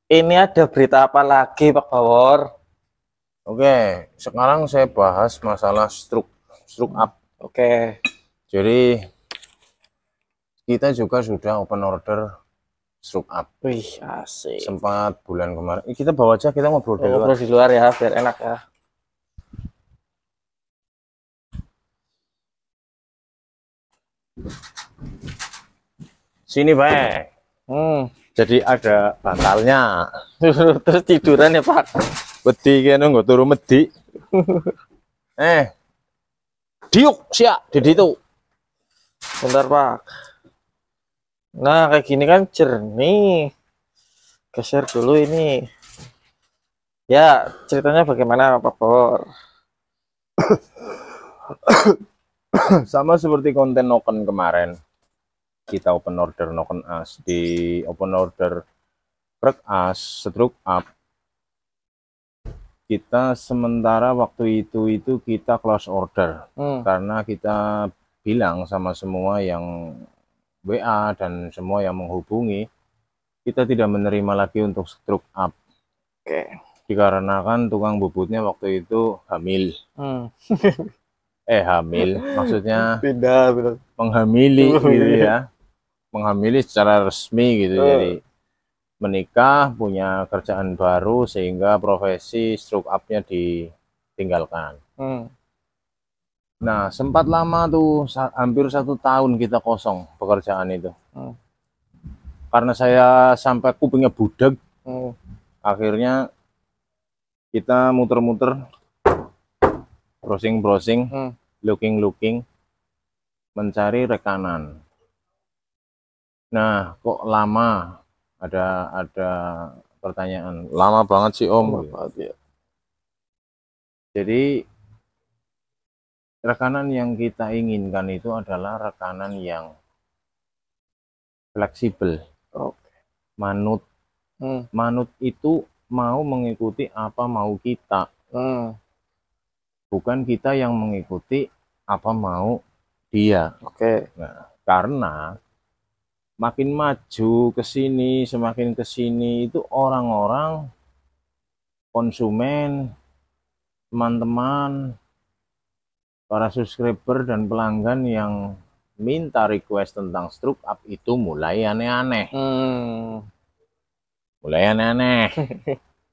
Ini ada berita apa lagi, Pak Bawor? Oke, sekarang saya bahas masalah stroke up. Oke. Jadi kita juga sudah open order stroke up. Wih, asik. Sempat bulan kemarin. Kita bawa aja, kita ngobrol di luar. Ngobrol di luar ya, biar enak ya. Sini, Pak. Jadi ada bantalnya. Terus tiduran ya, Pak? Wedi kene nggo turu medi. Diuk siap di situ. Bentar, Pak. Nah, kayak gini kan jernih. Geser dulu ini. Ya, ceritanya bagaimana, Pak Bawor? Sama seperti konten Noken kemarin. Kita open order Noken As di open order Truk As stroke up. Kita sementara waktu itu kita close order karena kita bilang sama semua yang WA dan semua yang menghubungi, kita tidak menerima lagi untuk stroke up. Oke. Dikarenakan tukang bubutnya waktu itu hamil. Hamil maksudnya Beda. menghamili gitu ya, menghamili secara resmi gitu. Jadi menikah, punya kerjaan baru, sehingga profesi stroke up-nya ditinggalkan. Nah, sempat lama tuh, hampir 1 tahun kita kosong pekerjaan itu. Karena saya sampai kupingnya budek, akhirnya kita muter-muter, browsing-browsing, looking-looking, mencari rekanan. Nah, kok lama? Ada pertanyaan, lama banget sih Om. Ya. Jadi rekanan yang kita inginkan itu adalah rekanan yang fleksibel. Manut. Manut itu mau mengikuti apa mau kita. Bukan kita yang mengikuti apa mau dia. Nah, karena makin maju ke sini, semakin ke sini itu orang-orang, konsumen, teman-teman, para subscriber dan pelanggan yang minta request tentang stroke up itu mulai aneh-aneh. Mulai aneh-aneh.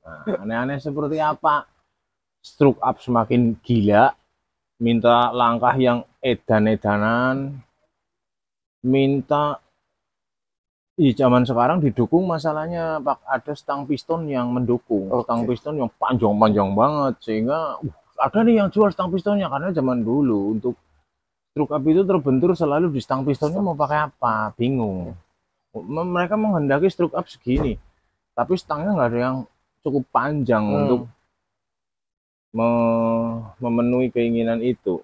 Nah, aneh-aneh seperti apa? Stroke up semakin gila, minta langkah yang edan-edanan, minta di zaman sekarang didukung, masalahnya Pak, ada stang piston yang mendukung. Stang piston yang panjang-panjang banget, sehingga ada nih yang jual stang pistonnya. Karena zaman dulu untuk stroke up itu terbentur selalu di stang pistonnya mau pakai apa, bingung. Mereka menghendaki stroke up segini, tapi stangnya nggak ada yang cukup panjang untuk memenuhi keinginan itu.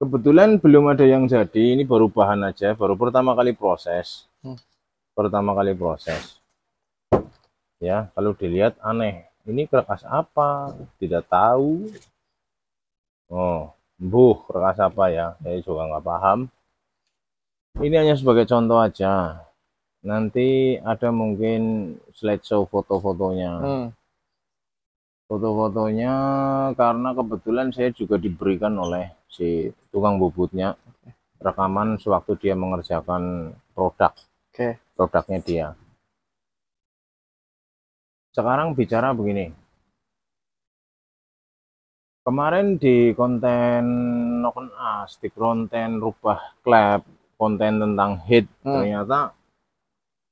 Kebetulan belum ada yang jadi, ini baru bahan aja, baru pertama kali proses. Ya, kalau dilihat aneh. Ini kerkas apa? Tidak tahu. Kerkas apa ya? Saya juga nggak paham. Ini hanya sebagai contoh aja. Nanti ada mungkin slideshow foto-fotonya. Foto-fotonya karena kebetulan saya juga diberikan oleh si tukang bubutnya rekaman sewaktu dia mengerjakan produknya dia. Sekarang bicara begini, kemarin di konten Noken As, di konten rubah klep, konten tentang hit, ternyata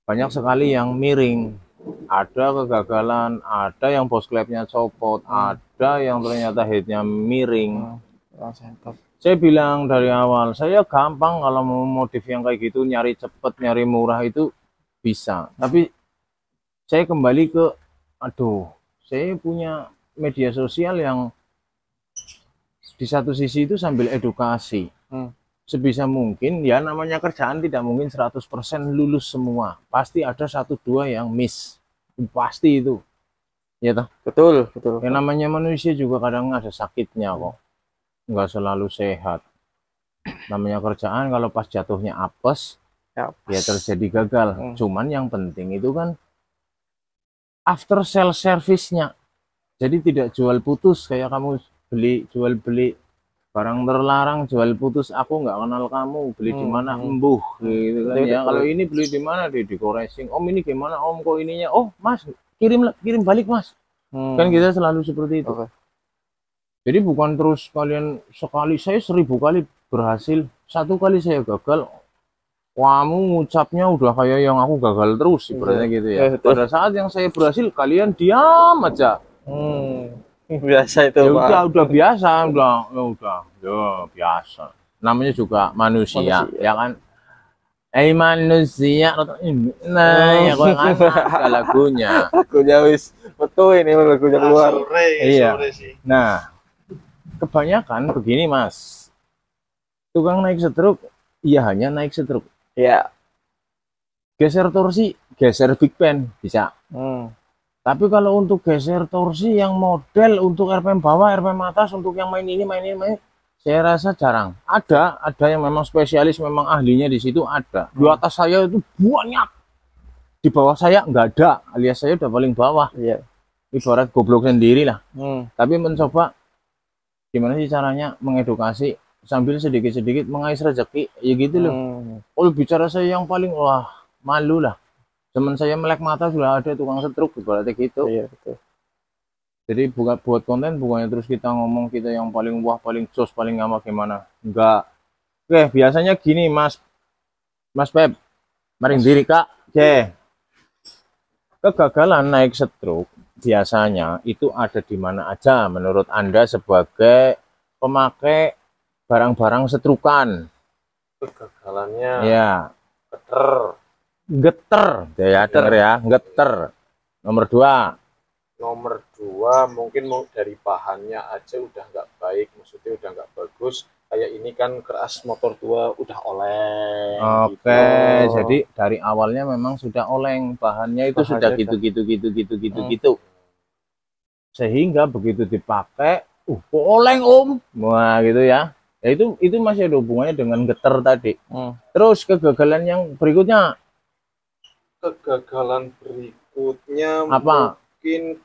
banyak sekali yang miring. Ada kegagalan, ada yang bos klepnya copot, ada yang ternyata headnya miring. Saya bilang dari awal, saya gampang kalau mau modif yang kayak gitu, nyari cepet, nyari murah itu bisa. Tapi saya kembali ke, saya punya media sosial yang di satu sisi itu sambil edukasi. Sebisa mungkin, ya namanya kerjaan tidak mungkin 100% lulus semua. Pasti ada 1-2 yang miss. Pasti itu. Ya toh? Betul. Yang namanya manusia juga kadang ada sakitnya kok. Nggak selalu sehat. Namanya kerjaan kalau pas jatuhnya apes, ya terjadi gagal. Cuman yang penting itu kan after sale service-nya. Jadi tidak jual putus kayak kamu jual beli barang terlarang, jual putus, aku nggak kenal kamu, beli di mana embuh gitu kan ya. Kalau ini beli di mana di koresing, om ini gimana om, kok ininya, oh mas kirim balik mas, kan kita selalu seperti itu. Jadi bukan terus kalian sekali, saya 1000 kali berhasil, 1 kali saya gagal, kamu ngucapnya udah kayak yang aku gagal terus sebenarnya gitu ya. Pada saat yang saya berhasil kalian diam aja. Biasa itu, ya udah biasa, udah biasa. Namanya juga manusia. Ya kan? Manusia. Nah, ya kok kan lagunya. Lagunya wis betul ini lagunya keluar. Iya. Nah, kebanyakan begini mas, tukang naik setruk, iya hanya naik setruk. Iya. Geser torsi, geser big pen bisa. Tapi kalau untuk geser torsi yang model untuk RPM bawah, RPM atas, untuk yang main ini, saya rasa jarang. Ada yang memang spesialis, memang ahlinya di situ ada. Di atas saya itu banyak, di bawah saya nggak ada, alias saya udah paling bawah. Iya. Ibarat goblok sendiri lah. Tapi mencoba gimana sih caranya mengedukasi sambil sedikit-sedikit mengais rezeki, ya gitu loh. Kalau bicara saya yang paling, wah malu lah. Teman saya melek mata sudah ada tukang setruk ibaratnya gitu. Iya betul. Jadi buat konten bukannya terus kita ngomong kita yang paling wah, paling jos, paling apa gimana. Enggak. Oke, biasanya gini Mas Pep. Maring diri Kak. Oke. Kegagalan naik setruk biasanya itu ada di mana aja menurut Anda sebagai pemakai barang-barang setrukan? Kegagalannya ya geter ya, denger ya, geter. Nomor 2 mungkin dari bahannya aja udah nggak baik, maksudnya udah nggak bagus. Kayak ini kan keras motor tua udah oleng. Oke, gitu. Jadi dari awalnya memang sudah oleng, bahannya itu sudah gitu. Sehingga begitu dipakai, kok oleng om, wah gitu ya. Ya itu masih ada hubungannya dengan geter tadi. Terus kegagalan yang berikutnya. Apa? Mungkin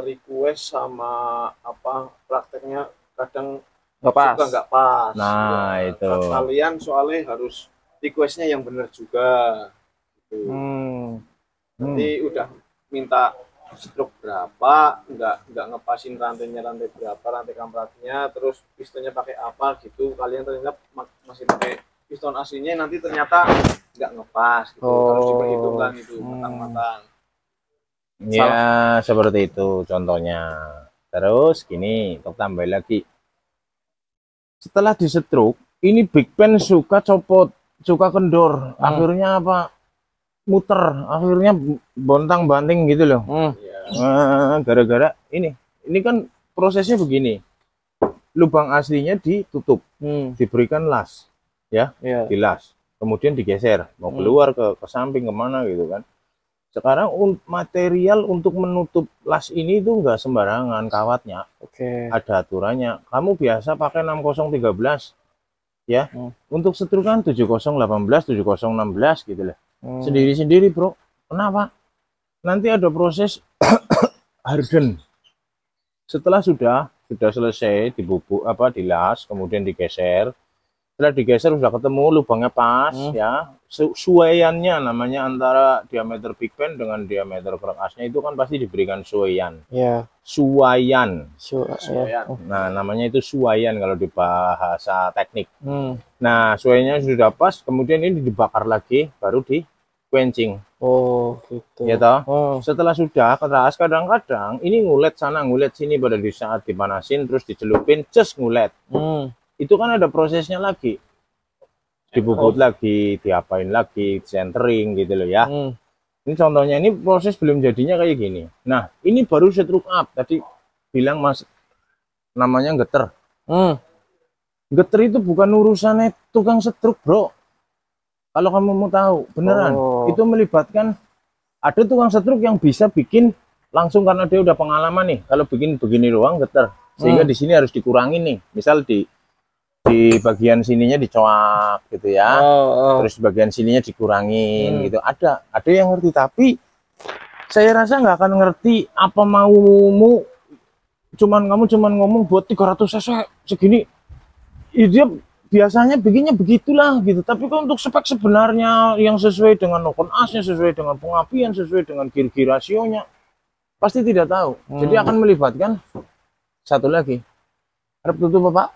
request sama apa prakteknya kadang nggak pas. Nah ya, itu. Kalian soalnya harus requestnya yang benar juga. Gitu. Nanti udah minta stroke berapa, nggak ngepasin rantai berapa, rantai kampratnya, terus pistonnya pakai apa gitu. Kalian ternyata masih pakai piston aslinya, nanti ternyata nggak ngepas gitu. Harus diperhitungkan itu matang-matang. Ya seperti itu contohnya. Terus gini, untuk tambah lagi, setelah disetruk ini big pen suka copot, suka kendor, akhirnya apa, muter, akhirnya bontang banting gitu loh. Gara-gara ini kan prosesnya begini, lubang aslinya ditutup, diberikan las ya, dilas, kemudian digeser mau keluar ke samping kemana gitu kan. Sekarang material untuk menutup las ini itu enggak sembarangan kawatnya. Ada aturannya. Kamu biasa pakai 6013 ya. Untuk setrukan 7018, 7016 gitu lah. Sendiri-sendiri, Bro. Kenapa? Nanti ada proses harden. Setelah sudah selesai dibubuk dilas, kemudian digeser. Setelah digeser sudah ketemu lubangnya pas ya. Suaiannya namanya antara diameter big pen dengan diameter krek asnya itu kan pasti diberikan suaian. Suaian. Nah, namanya itu suaian kalau di bahasa teknik. Nah, suaiannya sudah pas, kemudian ini dibakar lagi baru di quenching. Gitu. Ya toh. Setelah sudah keras, kadang-kadang ini ngulet sana ngulet sini, pada di saat dipanasin terus dicelupin ces ngulet. Itu kan ada prosesnya lagi, dibubut lagi, diapain lagi, centering gitu loh ya. Ini contohnya, ini proses belum jadinya kayak gini. Nah ini baru setruk up, tadi bilang Mas namanya geter. Geter itu bukan urusannya tukang setruk bro, kalau kamu mau tahu beneran. Itu melibatkan, ada tukang setruk yang bisa bikin langsung karena dia udah pengalaman nih, kalau bikin begini doang geter, sehingga di sini harus dikurangin nih, misal di bagian sininya dicoak gitu ya, terus bagian sininya dikurangin gitu. Ada yang ngerti, tapi saya rasa nggak akan ngerti apa maumu, kamu cuman ngomong buat 300 cc segini, ya dia biasanya bikinnya begitulah gitu. Tapi kan untuk spek sebenarnya yang sesuai dengan Nokon asnya, sesuai dengan pengapian, sesuai dengan gear rasionya, pasti tidak tahu. Jadi akan melibatkan satu lagi, harap tutup Bapak,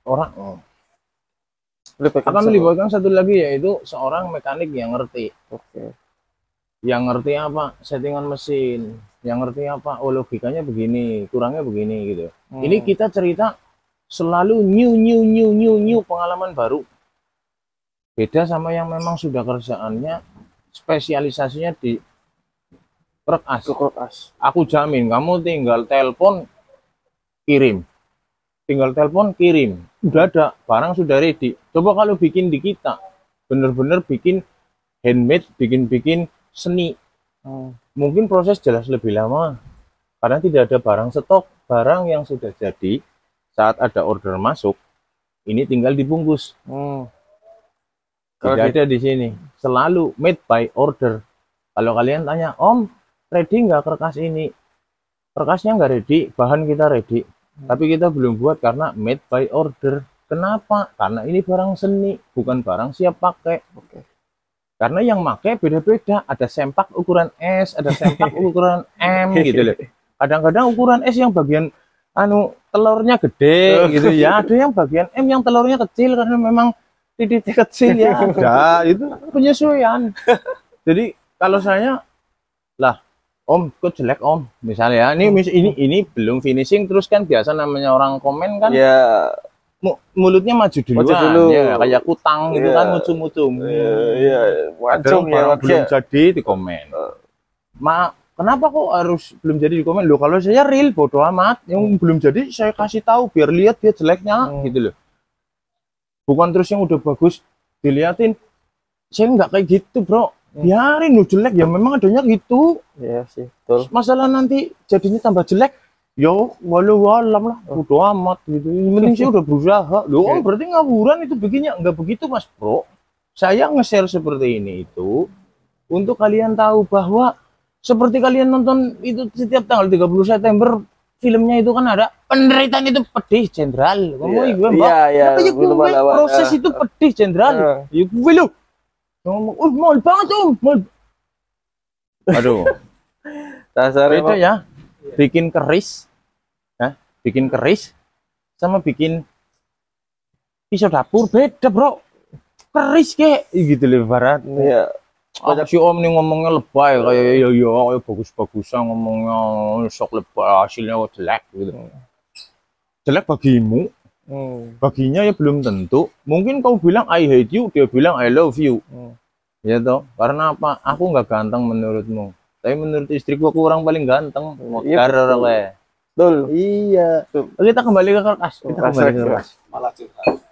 orang akan melibatkan satu lagi, yaitu seorang mekanik yang ngerti. Yang ngerti apa settingan mesin, yang ngerti apa logikanya begini, kurangnya begini gitu. Ini kita cerita selalu new pengalaman baru. Beda sama yang memang sudah kerjaannya spesialisasinya di krek as. Aku jamin kamu tinggal telepon kirim. Udah ada, barang sudah ready. Coba kalau bikin di kita, bener-bener bikin handmade, bikin seni, mungkin proses jelas lebih lama karena tidak ada barang stok. Barang yang sudah jadi saat ada order masuk ini tinggal dibungkus. Tidak ada di sini, selalu made by order. Kalau kalian tanya, Om ready nggak kerkas ini, kerkasnya nggak ready, bahan kita ready, tapi kita belum buat karena made by order. Kenapa? Karena ini barang seni, bukan barang siap pakai. Karena yang pakai beda-beda, ada sempak ukuran S, ada sempak ukuran M gitu loh. Kadang-kadang ukuran S yang bagian telurnya gede gitu ya, ada yang bagian M yang telurnya kecil karena memang titiknya kecil ya. Ada, itu penyesuaian. Jadi kalau saya lah, Om kok jelek Om, misalnya ini belum finishing, terus kan biasa namanya orang komen kan. Ya. Mulutnya maju duluan, ya kayak kutang gitu kan, mucu-mucu. Kadang barang belum jadi di komen. Kenapa kok harus belum jadi di komen? Loh kalau saya real bodo amat, yang belum jadi saya kasih tahu biar lihat dia jeleknya gitu loh. Bukan terus yang udah bagus diliatin. Saya nggak kayak gitu bro, biarin lu jelek ya memang adanya gitu. Iya sih, betul. Masalah nanti jadinya tambah jelek, yo walau alam lah, bodo amat gitu. Yang penting saya udah berusaha. Loh, berarti ngawuran itu bikinnya enggak begitu Mas Bro. Saya nge-share seperti ini itu untuk kalian tahu bahwa seperti kalian nonton itu setiap tanggal 30 September filmnya itu kan ada penderitaan itu pedih jenderal. Ngomong gue Mbak. Proses itu pedih jenderal. Ya gue lu. Ngomong, mal banget Mal. Aduh. Beda ya. Bikin keris, sama bikin pisau dapur beda bro. Keris kayak gitu lebaran. Iya. Si Om nih ngomongnya lebay kayak ya bagus-bagusan ngomongnya, sok lebay hasilnya jelek gitu. Jelek bagimu, baginya ya belum tentu. Mungkin kau bilang I hate you, dia bilang I love you. Ya toh, karena apa? Aku nggak ganteng menurutmu. Tapi menurut istriku aku orang paling ganteng. Betul. Iya. Kita kembali ke kertas.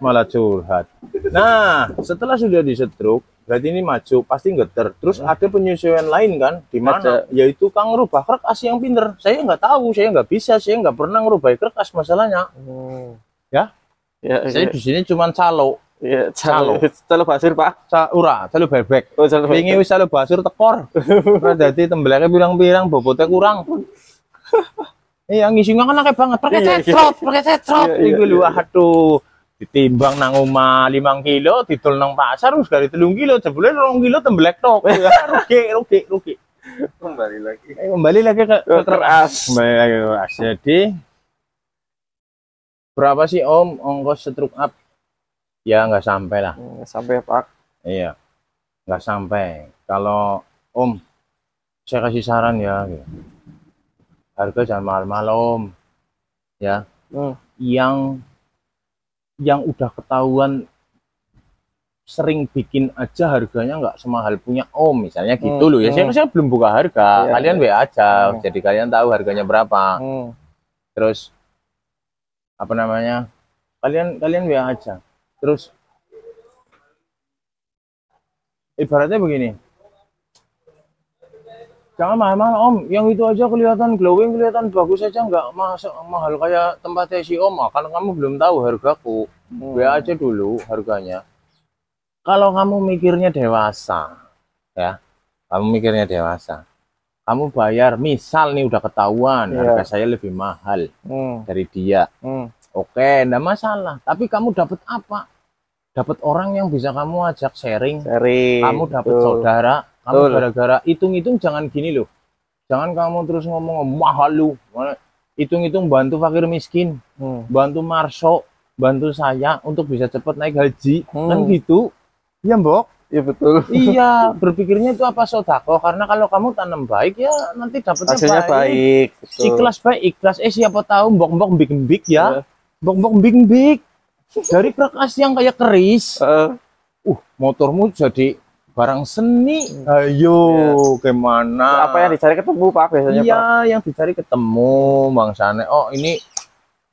Malah curhat. Nah, setelah sudah disetruk, berarti ini maju, pasti geter. Terus ada penyesuaian lain kan? Di mana? Yaitu Kang ngerubah kertas yang pinter. Saya nggak tahu, saya nggak bisa, saya nggak pernah ngerubah kertas masalahnya. Ya? Saya di sini cuma calo. Iya, calo basur Pak. Calo bebek. Wingi wis calo basur tekor. Dadi tembeleke pirang-pirang, bobotnya kurang. Iya, ngisinya kan akeh banget. Pakai cetrot. Iku lho, aduh. Ditimbang nang omah 5 kilo, didol nang pasar wis gari 3 kilo, jebule 2 kilo tembelek tok. Rugi. Kembali lagi ke keras. Jadi berapa sih Om ongkos setruk up? Ya nggak sampai lah. Nggak sampai Pak. Iya, nggak sampai. Kalau Om, saya kasih saran ya, harga jangan mahal-mahal Om. Ya, yang udah ketahuan sering bikin aja harganya nggak semahal punya Om, misalnya gitu loh ya. Saya belum buka harga, kalian WA aja, jadi kalian tahu harganya berapa. Terus apa namanya? Kalian WA aja. Terus ibaratnya begini, jangan mahal-mahal Om, yang itu aja kelihatan glowing, kelihatan bagus aja, nggak mahal kayak tempatnya si Om. Karena kamu belum tahu hargaku, WA aja dulu harganya. Kalau kamu mikirnya dewasa, ya, kamu bayar, misal nih udah ketahuan harga saya lebih mahal dari dia. Oke, enggak masalah. Tapi kamu dapat apa? Dapat orang yang bisa kamu ajak sharing. Kamu dapat saudara. Kamu gara-gara hitung-hitung jangan gini loh. Jangan kamu terus ngomong mahal lu. Hitung-hitung bantu fakir miskin, bantu Marso, bantu saya untuk bisa cepat naik haji, kan gitu. Iya, Mbok. Iya betul. Iya, berpikirnya itu apa sodako? Karena kalau kamu tanam baik ya nanti dapatnya hasilnya baik. Betul. Ikhlas baik, ikhlas. Siapa tahu mbok-mbok big ya. Mbok-mbok big. Dari kertas yang kayak keris. Motormu jadi barang seni. Ayo, gimana? Apa yang dicari ketemu, Pak, biasanya, iya, Pak? yang dicari ketemu, Bang Sane. Oh, ini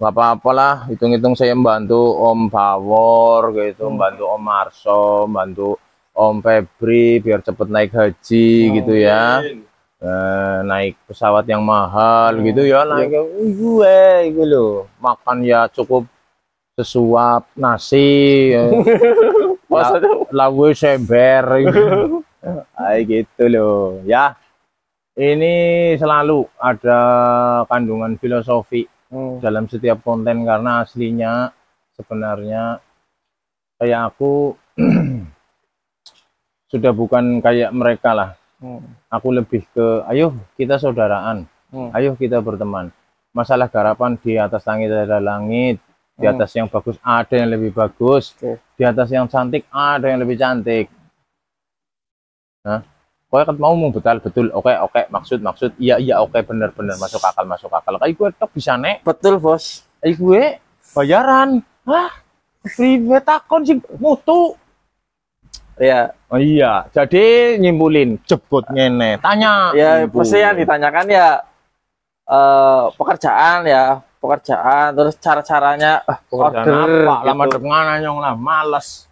nggak apa-apa lah, hitung-hitung saya membantu Om Pawor gitu, membantu Om Marso, membantu Om Febri biar cepet naik haji gitu ya. Naik pesawat yang mahal gitu ya, naik gue gitu. Makan ya cukup sesuap nasi. Lagu sember gitu loh ya. Ini selalu ada kandungan filosofi dalam setiap konten, karena aslinya sebenarnya kayak aku sudah bukan kayak mereka lah. Aku lebih ke ayo kita saudaraan, ayo kita berteman. Masalah garapan di atas langit ada langit, di atas yang bagus ada yang lebih bagus, di atas yang cantik ada yang lebih cantik. Nah, kau mau betul, oke, maksud, iya, oke, bener, masuk akal. Kayak gue tok bisa nek. Betul, Bos. Gue bayaran, private takon sih mutu. Iya. Oh iya, jadi nyimpulin jebut ngene, tanya. Ya, pasti yang ditanyakan ya pekerjaan, terus cara-caranya order apa lah, madep ngana nyong lah, males.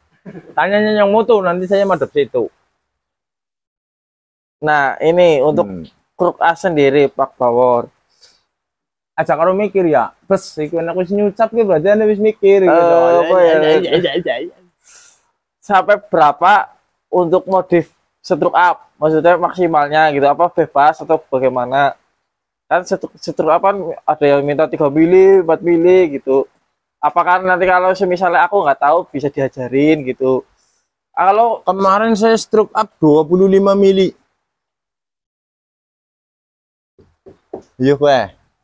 Tanyanya yang mutu, nanti saya madep situ. Nah, ini untuk Kruk A sendiri, Pak Pawor. Aja karo mikir ya, bes iku nek wis nyucap ki berarti ane wis mikir gitu. Sampai berapa untuk modif stroke up? Maksudnya maksimalnya gitu, apa bebas atau bagaimana? Kan stroke up kan ada yang minta 3 mili, 4 mili gitu. Apakah nanti kalau misalnya aku nggak tahu bisa diajarin gitu? Kalau kemarin saya stroke up 25 mili. Iya, gue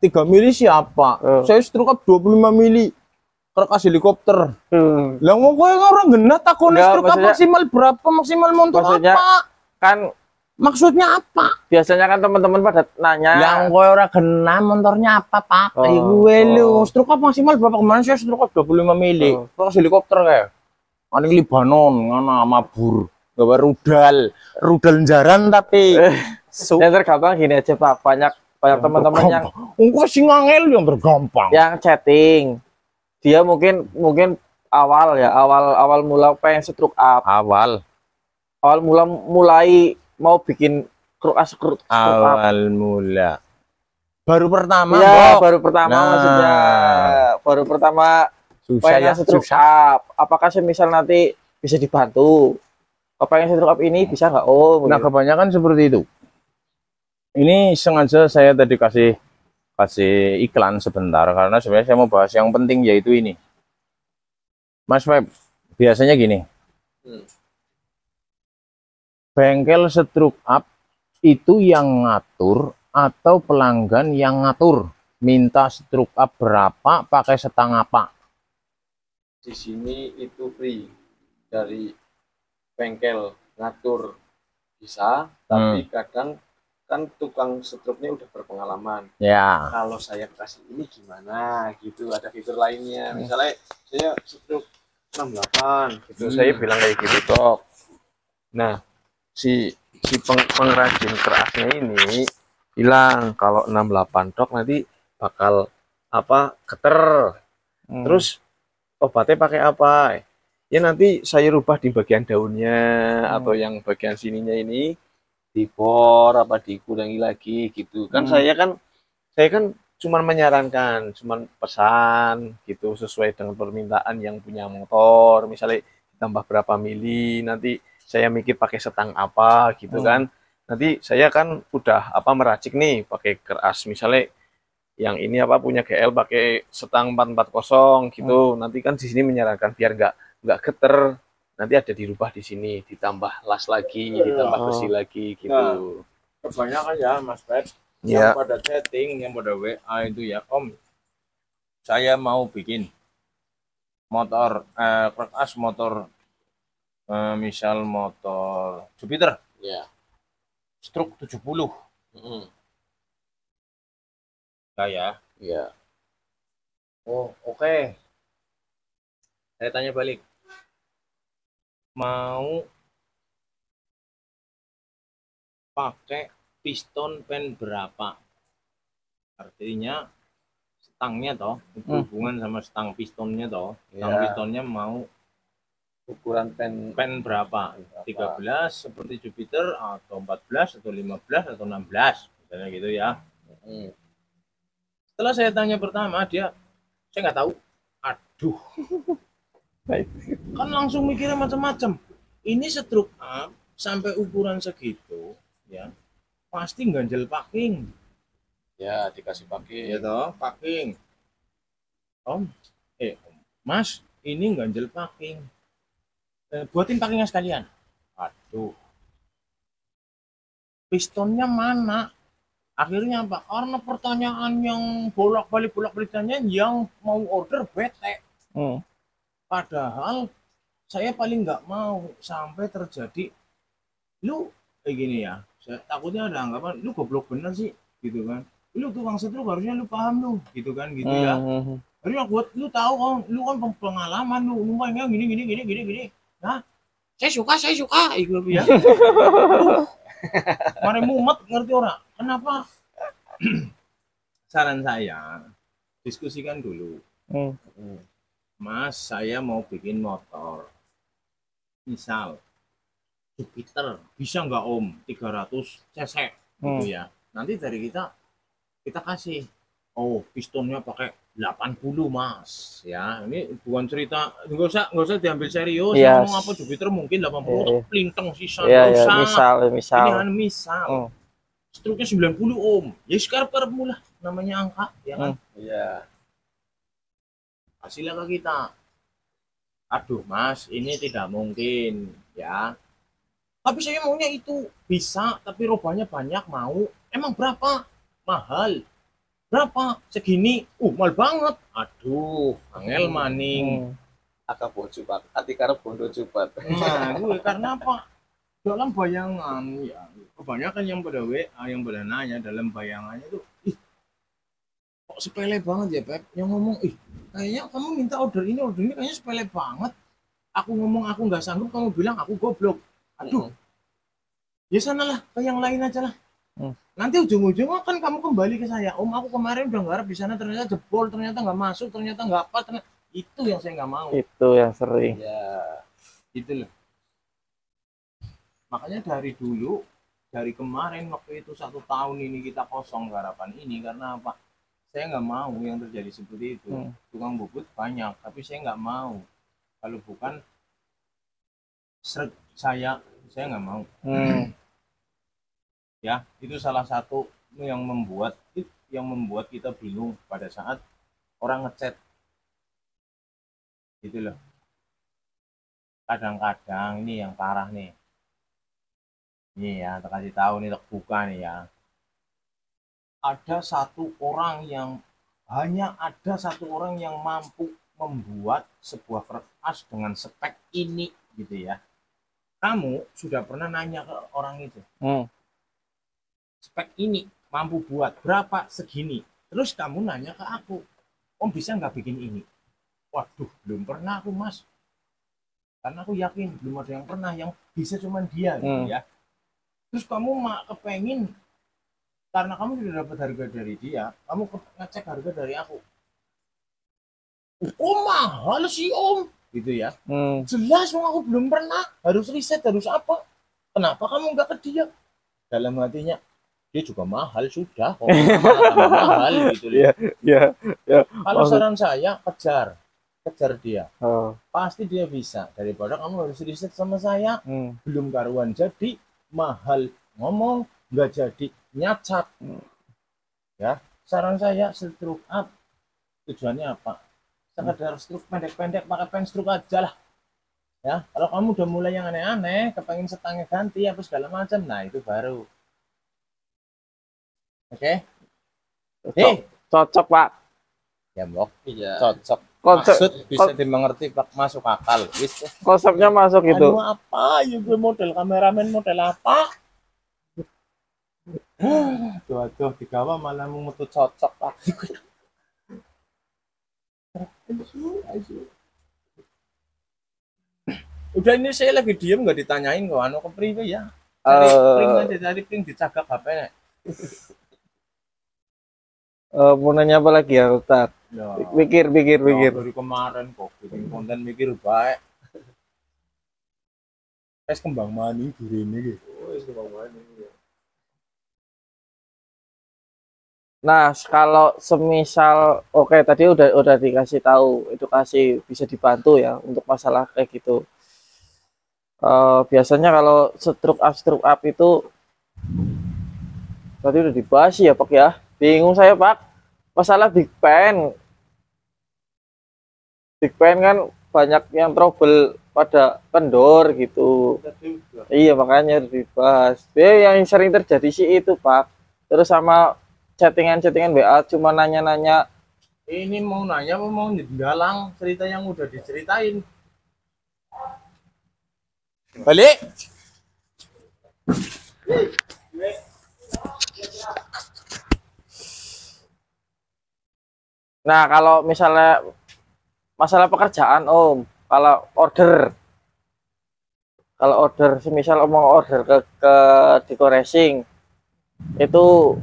3 mili siapa? Saya stroke up 25 mili. Kerkas helikopter. Lah wong kowe ora genah takone stroke up maksimal berapa? Maksimal montor apa? Kan maksudnya apa? Biasanya kan teman-teman pada nanya. Yang kowe ora genah montornya apa, Pak? Gue lu stroke up maksimal berapa? Kemarin saya stroke up 25 mili. Kerkas helikopter kayak. Aning Libanon ngono mabur. Gawe rudal jaran tapi yang tergampang gini aja, Pak. Banyak teman-teman yang engko sing angel yang tergampang. Yang chatting. Dia mungkin awal mula pengen stroke up. Awal mula mulai mau bikin stroke up. Awal mula. Baru pertama, ya, baru pertama maksudnya. Baru pertama pengen stroke up. Apakah semisal nanti bisa dibantu? Pengen stroke up ini bisa nggak? Nah, kebanyakan seperti itu. Ini sengaja saya tadi kasih iklan sebentar karena sebenarnya saya mau bahas yang penting, yaitu ini. Mas Feb, biasanya gini. Bengkel stroke up itu yang ngatur atau pelanggan yang ngatur? Minta stroke up berapa, pakai setang apa? Di sini itu free. Dari bengkel ngatur bisa, tapi kadang kan tukang stroke-nya udah berpengalaman. Ya. Kalau saya kasih ini gimana gitu, ada fitur lainnya. Misalnya saya stroke 68 gitu, saya bilang kayak gitu, Dok. Nah, si pengrajin kerasnya ini bilang kalau 68 Dok nanti bakal keter. Terus obatnya pakai apa? Ya nanti saya rubah di bagian daunnya atau yang bagian sininya ini dibor dikurangi lagi gitu kan. Saya kan cuman menyarankan, cuman pesan gitu sesuai dengan permintaan yang punya motor. Misalnya ditambah berapa mili, nanti saya mikir pakai setang apa gitu kan. nanti saya kan udah meracik nih pakai keras, misalnya yang ini punya GL pakai setang 440 gitu. Nanti kan di sini menyarankan biar nggak geter, nanti ada dirubah di sini, ditambah las lagi, ditambah besi lagi gitu. Nah, kebanyakan ya Mas Pep, yang pada chatting, yang pada WA itu ya, Om, saya mau bikin motor keras motor, misal motor Jupiter, stroke 70. Ya. Oh, oke. Saya tanya balik. Mau pakai piston pen berapa? Artinya stangnya toh, hubungan sama stang pistonnya toh. Stang pistonnya mau ukuran pen berapa? 13 seperti Jupiter, atau 14 atau 15 atau 16 misalnya gitu ya. Setelah saya tanya pertama, saya nggak tahu. Aduh, kan langsung mikirnya macam-macam. Ini stroke up sampai ukuran segitu ya, pasti ganjel packing. Ya, dikasih packing. Ya toh, packing. Mas, ini ganjel packing. Buatin packingnya sekalian. Aduh, pistonnya mana? Akhirnya apa? Karena pertanyaan yang bolak-balik tanya, yang mau order bete. Padahal saya paling nggak mau sampai terjadi lu kayak gini ya. Saya takutnya ada anggapan lu goblok bener sih, gitu kan. Lu tukang setruk harusnya lu paham lu, gitu kan, gitu ya. Harusnya buat lu tahu kan, lu kan pengalaman lu kan gini. Nah, saya suka itu ya. Mari mumet ngerti orang. Kenapa? Saran saya, diskusikan dulu. Mas, saya mau bikin motor. Misal Jupiter, bisa nggak Om 300 cc gitu ya. Nanti dari kita kasih, pistonnya pakai 80 Mas ya. Ini bukan cerita, nggak usah diambil serius. Ngomong apa Jupiter mungkin 80 pelintang sisa, misal ini kan misal struknya 90 Om, ya sekarang mula namanya angka ya kan. Hasilnya ke kita, aduh Mas, ini tidak mungkin ya, tapi saya maunya itu. Bisa, tapi robanya banyak mau. Emang berapa? Mahal. Berapa? Segini. Mahal banget. Aduh, angel maning. Agak bojupat, hati karep bondo jupat. Nah, gue karena apa? Dalam bayangan ya, kebanyakan yang pada WA, yang pada nanya, dalam bayangannya tuh, kok sepele banget ya Pep? Yang ngomong, kayaknya kamu minta order ini kayaknya sepele banget. Aku ngomong aku nggak sanggup, kamu bilang aku goblok. Aduh, ya sanalah ke yang lain aja lah. Nanti ujung-ujungnya kan kamu kembali ke saya. Om, aku kemarin udah ngarep di sana, ternyata jebol, ternyata nggak masuk, ternyata nggak apa, ternyata itu yang saya nggak mau. Itu yang sering. Ya, gitu loh. Makanya dari dulu, dari kemarin waktu itu 1 tahun ini kita kosong garapan ini, karena apa? Saya nggak mau yang terjadi seperti itu. Tukang bubut banyak, tapi saya nggak mau. Kalau bukan saya nggak mau. Ya, itu salah satu yang membuat kita bingung pada saat orang ngechat. Gitu loh. Kadang-kadang ini yang parah nih. Ini ya, kasih tahu nih, terbuka nih ya. Hanya ada satu orang yang mampu membuat sebuah kertas dengan spek ini, gitu ya. Kamu sudah pernah nanya ke orang itu, spek ini mampu buat berapa? Segini. Terus kamu nanya ke aku, Om bisa nggak bikin ini? Waduh, belum pernah aku Mas. Karena aku yakin belum ada yang pernah, yang bisa cuman dia, gitu ya. Terus kamu kepengin, karena kamu sudah dapat harga dari dia, kamu ngecek harga dari aku. Mahal sih Om, gitu ya. Jelas aku belum pernah, harus riset, harus apa. Kenapa kamu nggak ke dia? Dalam hatinya, dia juga mahal sudah, kok mahal gitu. Ya. Kalau saran saya, kejar dia. Pasti dia bisa. Daripada kamu harus riset sama saya, belum karuan. Jadi mahal ngomong, nggak jadi nyacat. Ya, saran saya stroke up tujuannya apa? Sekedar stroke pendek-pendek, pakai pen stroke aja lah. Ya, kalau kamu udah mulai yang aneh-aneh, kepengen setangnya ganti apa segala macam, nah itu baru. Oke? Cocok, Pak. Ya, Mbok. Iya. Cocok. Konsep, Maksud bisa dimengerti, Pak, masuk akal. Wis. konsepnya masuk itu. Anu apa? Ya gue model kameramen model apa? Tuh, digawa malah mutu cocok, Pak. Udah ini saya lagi diem nggak ditanyain kok anu ke priwe ya. Cari pring dicagak HP-nya. Mau nanya apa lagi ya, Ustaz? Ya. Pikir. Dari kemarin kok bikin konten mikir baik. Es kembang mani diri ini gitu. Es kembang mani. Nah, kalau semisal oke, tadi udah dikasih tahu edukasi bisa dibantu ya untuk masalah kayak gitu. Biasanya kalau stroke up itu tadi udah dibahas ya, Pak ya. Bingung saya, Pak. Masalah Big Pen kan banyak yang trouble pada kendor gitu. Iya, makanya dibahas. Yang sering terjadi sih itu, Pak. Terus sama chattingan WA cuma nanya-nanya. Ini mau nanya mau galang cerita yang udah diceritain. Balik. Nah, kalau misalnya masalah pekerjaan, Om, kalau order semisal mau order ke decorating itu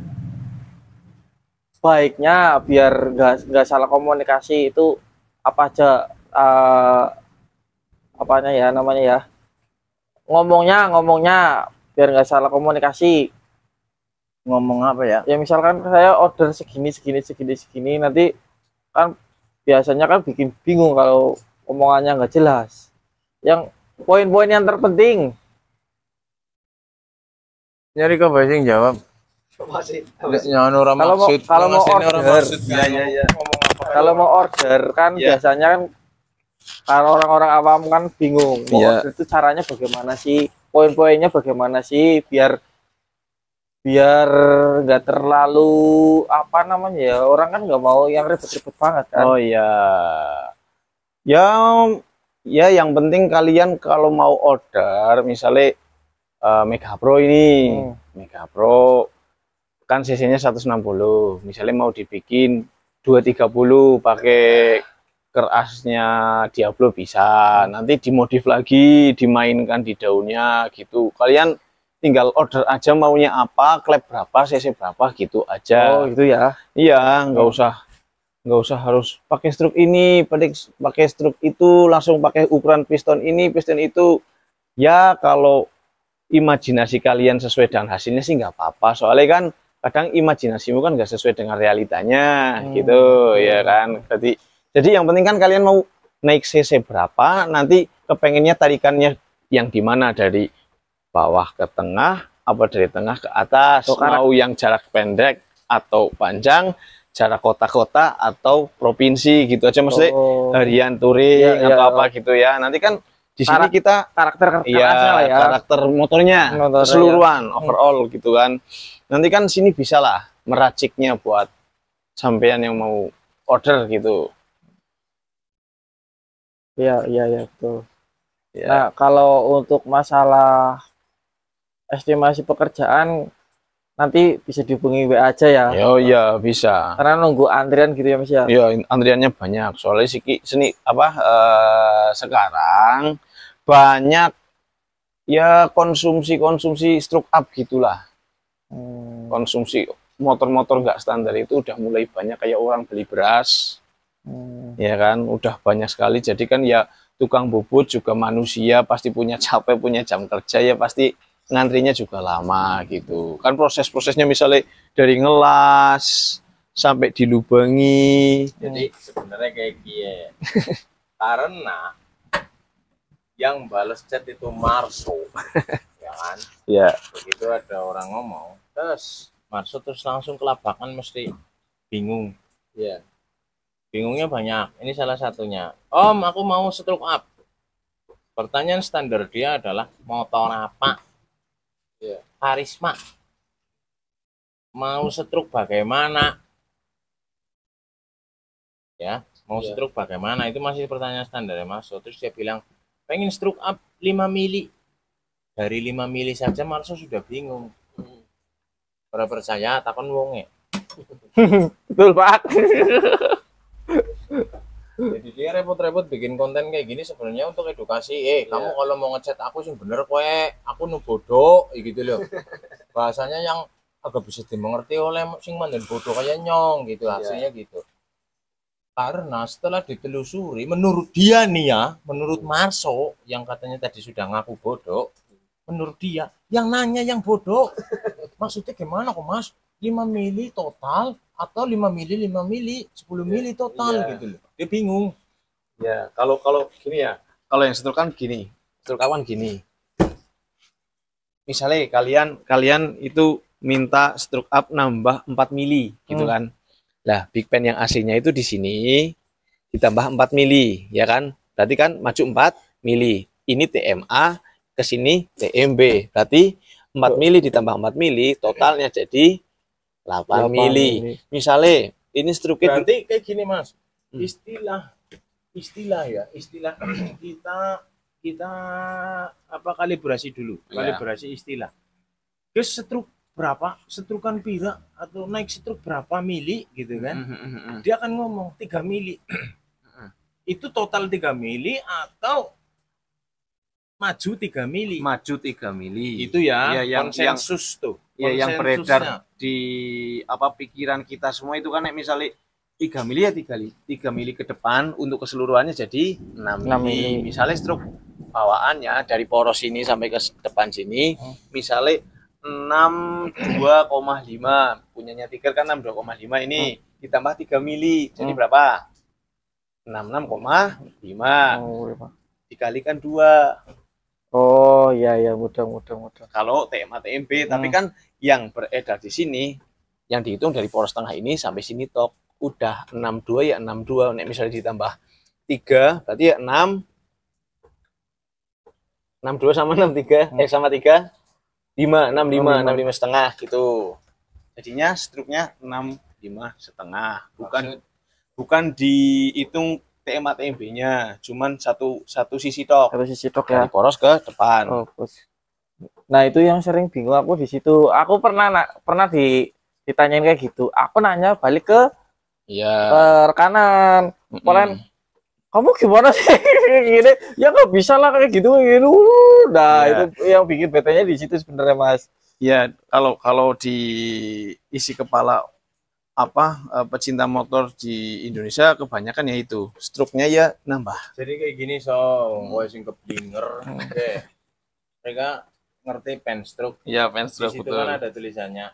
baiknya biar nggak salah komunikasi itu apa aja apanya ya namanya ya, ngomongnya biar nggak salah komunikasi. Ngomong apa ya? Ya misalkan saya order segini nanti kan biasanya kan bikin bingung kalau omongannya nggak jelas. Yang poin-poin yang terpenting. Nyari ke Basing jawab. Kalau mau order, ya. Kalau mau order kan biasanya kan kalau orang-orang awam kan bingung. Mau order itu caranya bagaimana sih? Poin-poinnya bagaimana sih biar nggak terlalu apa namanya ya, orang kan nggak mau yang ribet-ribet banget kan. Oh iya ya yang penting kalian kalau mau order misalnya Mega Pro ini Mega Pro kan cc-nya 160, misalnya mau dibikin 230 pakai kerasnya Diablo bisa, nanti dimodif lagi dimainkan di daunnya gitu. Kalian tinggal order aja maunya apa, klep berapa, cc berapa gitu aja. Oh gitu ya. Iya, nggak usah harus pakai struk ini, pakai struk itu, langsung pakai ukuran piston ini, piston itu. Ya kalau imajinasi kalian sesuai dengan hasilnya sih nggak apa-apa. Soalnya kan kadang imajinasimu kan nggak sesuai dengan realitanya gitu, ya kan. Jadi yang penting kan kalian mau naik cc berapa, nanti kepengennya tarikannya yang dimana, dari bawah ke tengah, apa dari tengah ke atas, mau yang jarak pendek atau panjang, jarak kota-kota atau provinsi gitu aja, maksudnya harian touring atau apa gitu ya. Nanti kan di sini kita karakter motornya keseluruhan overall gitu kan. Nanti kan sini bisa lah meraciknya buat sampean yang mau order gitu. Iya betul. Ya. Nah, kalau untuk masalah estimasi pekerjaan nanti bisa dihubungi WA aja ya. Oh iya bisa. Karena nunggu antrian gitu ya Mas ya. Iya, antriannya banyak. Soalnya sekarang banyak ya konsumsi stroke up gitulah. Konsumsi motor-motor nggak standar itu udah mulai banyak, kayak orang beli beras. Ya kan, udah banyak sekali. Jadi kan ya tukang bubut juga manusia, pasti punya capek, punya jam kerja, ya pasti ngantrinya juga lama gitu kan. Proses-prosesnya misalnya dari ngelas sampai dilubangi. Jadi sebenarnya kayak gini karena yang balas chat itu Marso ya kan. Iya. Begitu ada orang ngomong, terus maksud terus langsung kelabakan mesti bingung. Iya. Bingungnya banyak. Ini salah satunya. Om, aku mau stroke up. Pertanyaan standar dia adalah motor apa? Iya. Karisma. Mau stroke bagaimana? Ya, mau Iya. stroke bagaimana? Itu masih pertanyaan standar ya Mas. Terus dia bilang, pengen stroke up 5 mili. Dari 5 mili saja Marso sudah bingung. Ora percaya takon wonge. Betul, Pak. Jadi dia repot-repot bikin konten kayak gini sebenarnya untuk edukasi. Kamu kalau mau ngechat aku sih bener kowe, aku nu bodoh gitu loh. Bahasanya yang agak bisa dimengerti oleh sing mandan bodoh kayak nyong gitu, hasilnya gitu. Karena setelah ditelusuri, menurut dia nih ya, menurut Marso yang katanya tadi sudah ngaku bodoh, menurut dia yang nanya yang bodoh. Maksudnya gimana kok Mas? 5 mili total atau 5 mili 10 mili total gitu loh. Dia bingung. Ya, kalau gini ya, kalau yang stroke kan gini, stroke kan gini. Misalnya kalian itu minta stroke up nambah 4 mili gitu kan. Lah, Big Pen yang AC-nya itu di sini ditambah 4 mili, ya kan? Berarti kan maju 4 mili. Ini TMA, ke sini TMB. Berarti 4 mili ditambah 4 mili, totalnya jadi 8 mili. Misalnya ini stroke Berarti kayak gini Mas. Istilah kita apa kalibrasi dulu. Kalibrasi istilah. Terus stroke berapa? Setrukan pira atau naik stroke berapa mili gitu kan? Dia akan ngomong 3 mili. Itu total 3 mili atau maju 3 mili? Maju 3 mili. Itu ya, konsensus tuh. Ya, yang beredar di apa pikiran kita semua itu kan misalnya 3 mili ya 3 mili ke depan untuk keseluruhannya jadi 6 mili. Misalnya stroke bawaannya dari poros ini sampai ke depan sini, misalnya 62,5, punyanya Tiger kan 62,5 ini ditambah 3 mili jadi berapa? 66,5 dikalikan 2. Oh iya mudah. Kalau TMA TMB, tapi kan yang beredar di sini yang dihitung dari poros tengah ini sampai sini tok udah 62 ya 62. Nek misalnya ditambah 3 berarti ya 6 62 sama 63 sama 3 65 setengah gitu. Jadinya struknya 65 setengah. Bukan dihitung TMA TMB-nya, cuman satu sisi tok. Satu sisi tok ya. Dari poros ke depan. Oh, nah, itu yang sering bingung aku di situ. Aku pernah ditanyain kayak gitu. Aku nanya balik ke rekanan. Polen, kamu gimana sih gini? Ya nggak bisa lah kayak gitu. Nah, itu yang bikin betanya di situ sebenarnya Mas. Ya, kalau di isi kepala pecinta motor di Indonesia kebanyakan ya itu struknya ya nambah. Jadi kayak gini gue sing keblinger. Oke. Mereka ngerti pen stroke. Iya, pen stroke di situ betul. kan ada tulisannya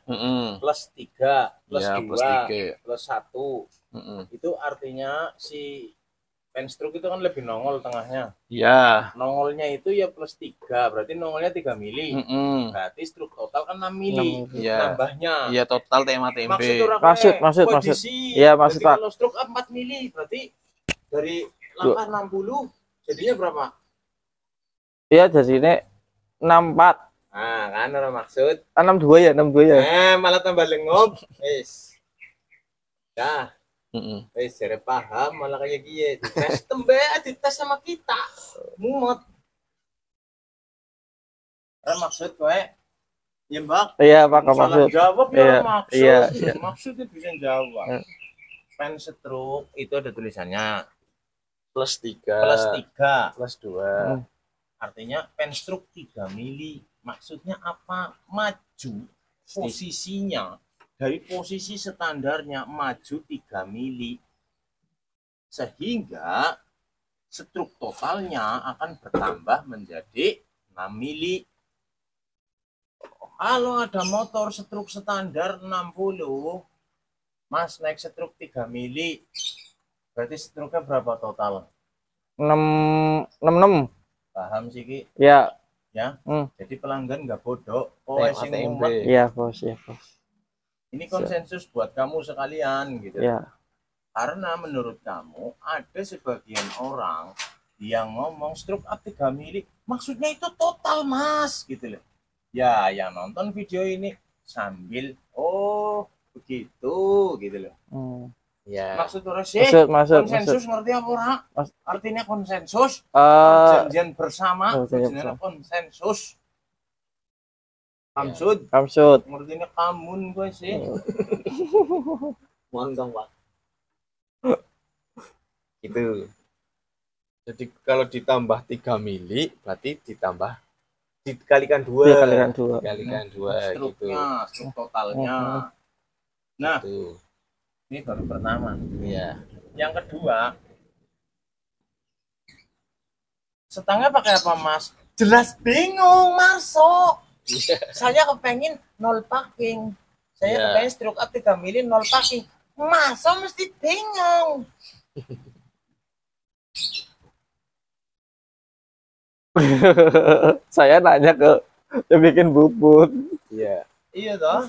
plus 3, plus 2, plus 1. Itu artinya si pen stroke itu kan lebih nongol tengahnya. Iya. Nongolnya itu ya plus 3, berarti nongolnya 3 mili. Berarti stroke total kan 6 mili. Nambahnya. Iya, total TMA TMB. Maksud. Iya, maksud Pak. Kalau stroke 4 mili berarti dari langkah 60 jadinya berapa? Iya, jadinya 64. Nah, kan orang maksud 62 ya. Malah tambah lengop. Wis. Dah. Wis jare paham malah kayak gini. Dites dites sama kita. Mumet. Orang maksud kowe ya, Mbak. Iya, Pak, maksud. Jawab ya maksud. Iya. Maksudnya bisa jawab. Pen stroke itu ada tulisannya plus 3, plus 2. Artinya pen stroke 3 mili. Maksudnya apa? Maju posisinya dari posisi standarnya maju 3 mili. Sehingga stroke totalnya akan bertambah menjadi 6 mili. Kalau ada motor stroke standar 60, Mas naik stroke 3 mili, berarti stroke-nya berapa total? 66. Paham sih Ki? Ya. ya. Hmm. Jadi pelanggan nggak bodoh. Oh, TMA, sing TMB. mumet. Iya bos, ya bos. Ini konsensus buat kamu sekalian gitu. Ya. Karena menurut kamu ada sebagian orang yang ngomong stroke up 3 mili, maksudnya itu total mas gitu loh. Ya, yang nonton video ini sambil oh begitu gitu loh. Ya. Maksud orang sih konsensus ngerti apa ora? Artinya konsensus perjanjian bersama, perjanjian konsensus. Kamsud ngertinya kamun gue sih. Mohon dong Pak. Gitu. Jadi kalau ditambah 3 mili berarti dikalikan 2. Dikalikan 2 gitu. Struk totalnya. Nah, Gitu. ini baru pertama. Iya. Yang kedua, setangnya pakai apa mas? Jelas bingung masuk. Saya kepengen nol packing. Saya kepengen stroke up 3 mili nol packing. Masa mesti bingung. Saya nanya ke yang bikin bubut. Iya. Iya toh.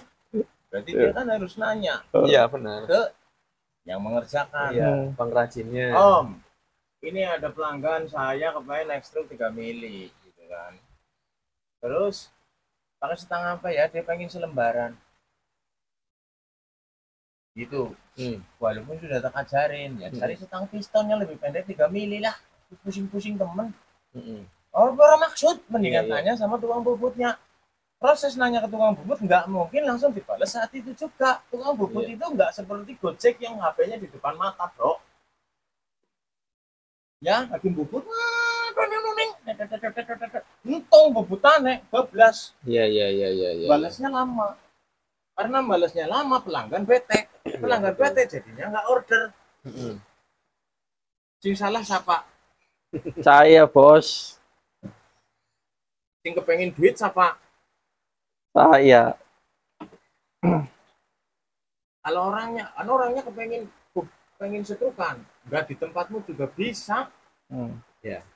Berarti dia kan harus nanya. Iya benar. Ke yang mengerjakan. Iya, pengrajinnya. Om, ini ada pelanggan saya kepengen extrude 3 mili gitu kan. Terus pakai setengah apa ya? Dia pengen selembaran. Gitu. Walaupun sudah tak ajarin ya, cari setang pistonnya lebih pendek 3 mili lah. Pusing-pusing temen. Oh, bermaksud mendingan tanya sama tukang bubutnya. Proses nanya ke tukang bubut nggak mungkin langsung dibalas saat itu juga. Tukang bubut itu nggak seperti Gojek yang HP-nya di depan mata, bro. Ya, lagi bubut, untung bubutannya bablas. Iya. Balasnya lama. Karena balasnya lama, pelanggan bete. Pelanggan bete jadinya nggak order. Sing salah siapa? Saya bos. Sing kepengen duit siapa? Saya. Kalau orangnya kepengen setrukan, nggak di tempatmu juga bisa. Ya.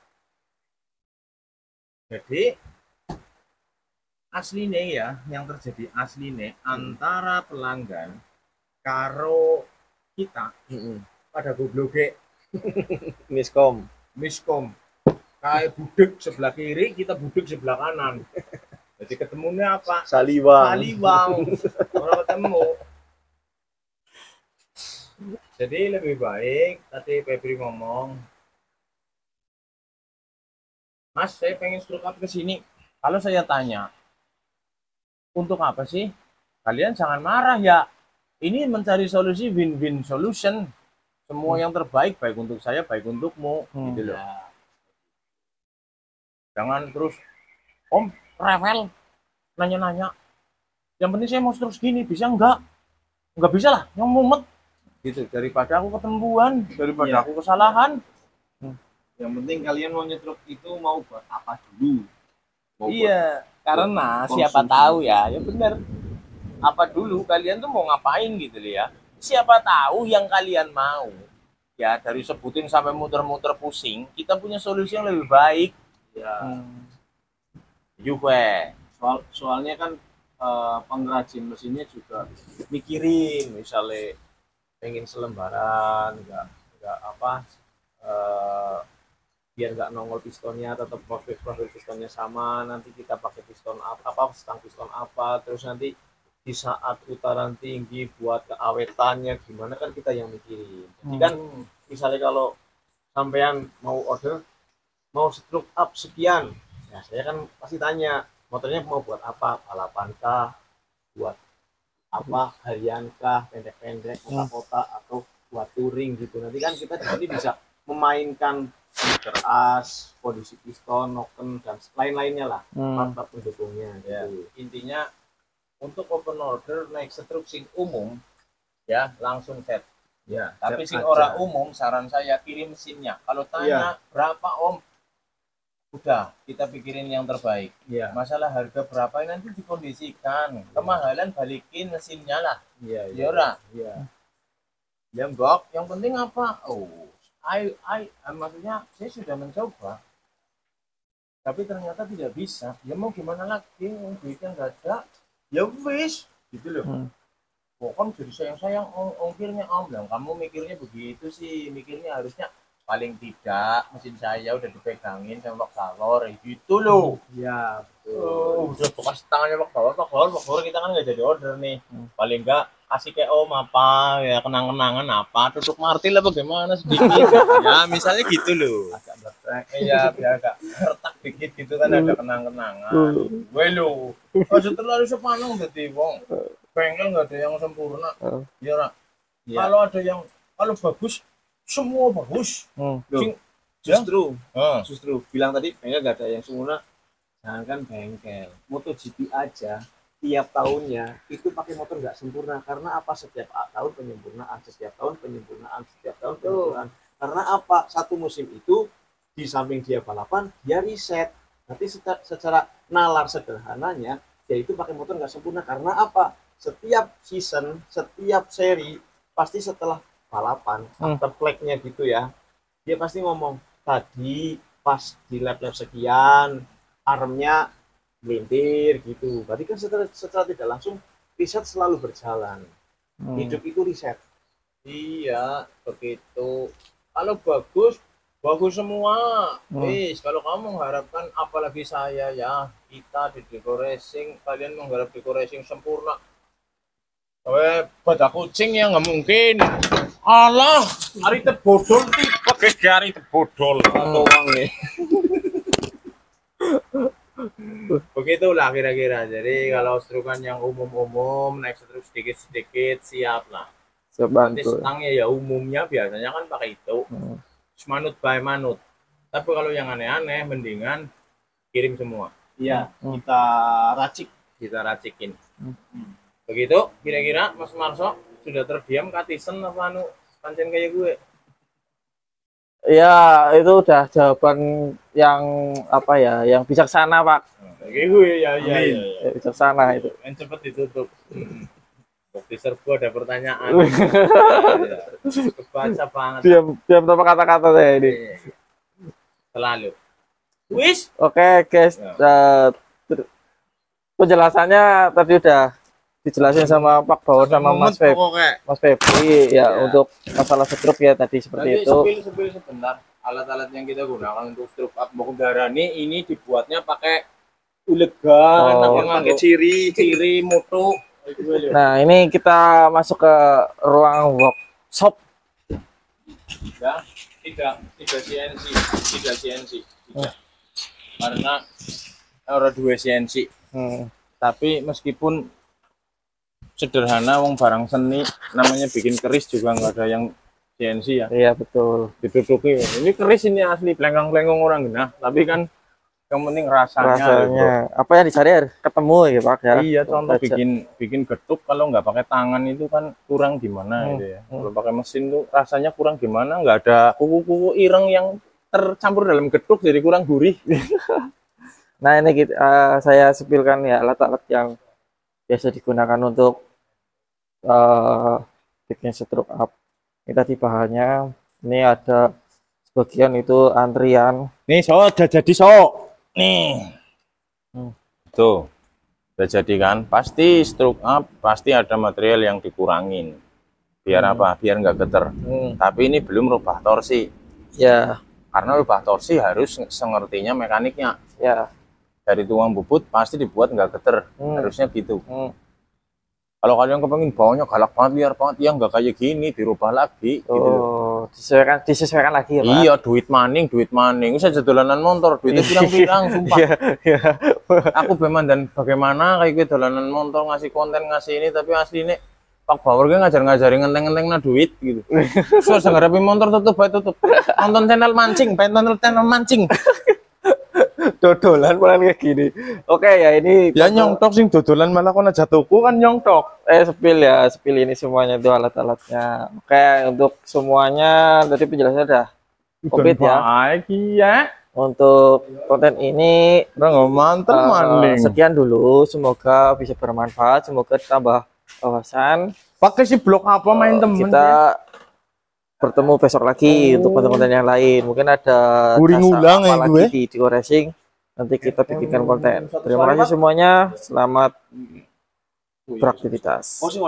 Jadi aslinya ya, yang terjadi aslinya antara pelanggan karo kita pada gobloge Miskom. Kayak budek sebelah kiri, kita budek sebelah kanan. Jadi ketemunya apa? Saliwang. Orang ketemu. Jadi lebih baik tadi Febri ngomong, Mas, saya pengen stroke up ke sini. Kalau saya tanya, untuk apa sih? Kalian jangan marah ya. Ini mencari solusi win-win solution. Semua yang terbaik, baik untuk saya, baik untukmu. Gitu loh. Jangan terus, Om, rewel, nanya-nanya. Yang penting saya mau terus gini, bisa enggak? Enggak bisa lah, yang mumet. Gitu, daripada aku ketembuhan, daripada aku kesalahan. Yang penting kalian mau nyetruk itu mau buat apa dulu? Karena siapa tahu ya benar. Apa dulu kalian tuh mau ngapain gitu ya? Siapa tahu yang kalian mau. Ya dari sebutin sampai muter-muter pusing, kita punya solusi yang lebih baik. Ya. Juga. Soalnya kan pengrajin mesinnya juga mikirin, misalnya pengen selembaran, nggak apa, biar nggak nongol pistonnya, tetap profil pistonnya sama, nanti kita pakai piston apa stang piston apa, terus nanti di saat putaran tinggi buat keawetannya gimana kan kita yang mikirin. Jadi kan misalnya kalau sampean mau order mau stroke up sekian, ya saya kan pasti tanya motornya mau buat apa, balapankah, buat apa, hariankah, pendek-pendek, kotak-kotak, atau buat touring gitu. Nanti kan kita di sini bisa memainkan keras, kondisi piston, noken, dan lain-lainnya lah, mantap pendukungnya. Ya. Gitu. Intinya untuk open order naik stroke sing umum, ya langsung set. Ya, tapi set sing aja. orang umum, saran saya kirim mesinnya. Kalau tanya berapa Om, udah kita pikirin yang terbaik. Iya. Masalah harga berapa nanti dikondisikan. Kemahalan balikin mesinnya lah. Iya. Iya. Ya mbak, yang penting apa? Oh, maksudnya saya sudah mencoba. tapi ternyata tidak bisa. Ya mau gimana lagi, duitnya nggak ada, ya wis gitu loh. Kok kan jadi sayang ongkirnya om, bilang kamu mikirnya begitu sih, mikirnya harusnya paling tidak mesin saya udah dipegangin sama Pak Bawor gitu loh. Ya, betul. Udah bekas tangannya Pak Bawor kita kan nggak jadi order nih. Paling enggak kasih kayak om apa ya, kenang-kenangan apa, tutup martil apa gimana sedikit. Ya misalnya gitu loh. Agak bertrek. Iya biar agak retak dikit gitu kan, ada kenang-kenangan. Gue lo, terlalu sepanjang jadi wong. Bengkel nggak ada yang sempurna. Ya, Ya. kalau ada yang kalau bagus semua bagus. Loh, justru bilang tadi bengkel nggak ada yang sempurna. Jangankan bengkel, MotoGP aja tiap tahunnya itu pakai motor nggak sempurna. Karena apa? Setiap tahun penyempurnaan, setiap tahun penyempurnaan, setiap tahun penyempurnaan. Karena apa? Satu musim itu di samping dia balapan, dia riset. Nanti secara nalar sederhananya, dia itu pakai motor nggak sempurna. Karena apa? Setiap season, setiap seri, pasti setelah balapan, after flag-nya gitu ya, dia pasti ngomong, tadi pas di lap-lap sekian, armnya melintir gitu. Berarti kan secara tidak langsung riset selalu berjalan. Hidup itu riset. Iya, begitu. Kalau bagus, bagus semua. Wis, kalau kamu mengharapkan, apalagi saya ya, kita di Deco Racing, kalian mengharap Deco Racing sempurna. Pada kucing ya nggak mungkin. Allah, hari tebodol tiba ke hari tebodol atau uang nih. Begitulah kira-kira. Jadi kalau strukan yang umum-umum, naik struk sedikit-sedikit, siap lah. Nanti stangnya ya umumnya biasanya kan pakai itu. Manut by manut. Tapi kalau yang aneh-aneh, mendingan kirim semua. Iya, kita racikin. Begitu kira-kira Mas Marso sudah terdiam katisen apa anu pancen kayak gue. Ya, itu udah jawaban yang apa ya, yang bijaksana, Pak. Kayak gue ya. Bijaksana itu. Yang cepet ditutup. Bukti serbu ada pertanyaan. Kebaca banget. Diam tanpa kata-kata saya ini. Selalu. Wis. Oke, guys. Penjelasannya tadi udah dijelasin sama Pak Bawor sama Mas Febri ya, untuk masalah stroop ya tadi seperti itu. Sepil sebentar. Alat-alat yang kita gunakan untuk stroop up udara ini dibuatnya pakai ulegan, pakai ciri moto. Nah, ini kita masuk ke ruang workshop. Tidak CNC. Karena ada 2 CNC. Tapi meskipun sederhana, wong barang seni namanya bikin keris juga nggak ada yang CNC ya. Iya betul. Diduduki ini keris, ini asli pelengkang-pelengkang orang genah, tapi kan yang penting rasanya. Apa yang dicari harus ketemu ya Pak ya. Iya, contoh bikin getuk kalau nggak pakai tangan itu kan kurang gimana gitu ya. Kalau pakai mesin tuh rasanya kurang gimana, nggak ada kuku-kuku ireng yang tercampur dalam getuk jadi kurang gurih. Nah ini saya sepilkan ya alat-alat yang biasa digunakan untuk bikin stroke up. Ini tadi bahannya, ini ada sebagian itu antrian. Nih udah jadi nih. Tuh udah jadi kan, pasti stroke up pasti ada material yang dikurangin biar apa, biar nggak geter. Tapi ini belum rubah torsi ya, karena rubah torsi harus sengertinya mekaniknya ya. Dari tuang bubut pasti dibuat nggak geter, harusnya gitu. Kalau kalian kepengen bawahnya galak banget, liar banget, ya nggak kayak gini, dirubah lagi. Oh, gitu. disesuaikan lagi ya Pak? Iya, duit maning. Bisa dolanan motor, duitnya pirang-pirang, sumpah. Aku beman dan bagaimana kayak gitu dolanan motor, ngasih konten, ngasih ini, tapi asli ini Pak Bawor ngajar-ngajarin ngenteng-ngenteng na duit gitu. Terus ngarapi motor tutup. Nonton channel mancing. Dodolan malah kayak gini. Oke ya, ini ya nyongtok sing dodolan malah kono jatuhku kan nyongtok. Sepil ini semuanya itu alat-alatnya. Oke, untuk semuanya tadi penjelasannya udah komplit ya. Baik ya. Untuk konten ini sekian dulu, semoga bisa bermanfaat, semoga tambah wawasan. Pakai si blok apa main temen? Kita bertemu besok lagi untuk konten-konten yang lain. Mungkin ada ulang lagi di Deco Racing. nanti kita bikinkan konten. Terima kasih semuanya, selamat beraktivitas. Oh sih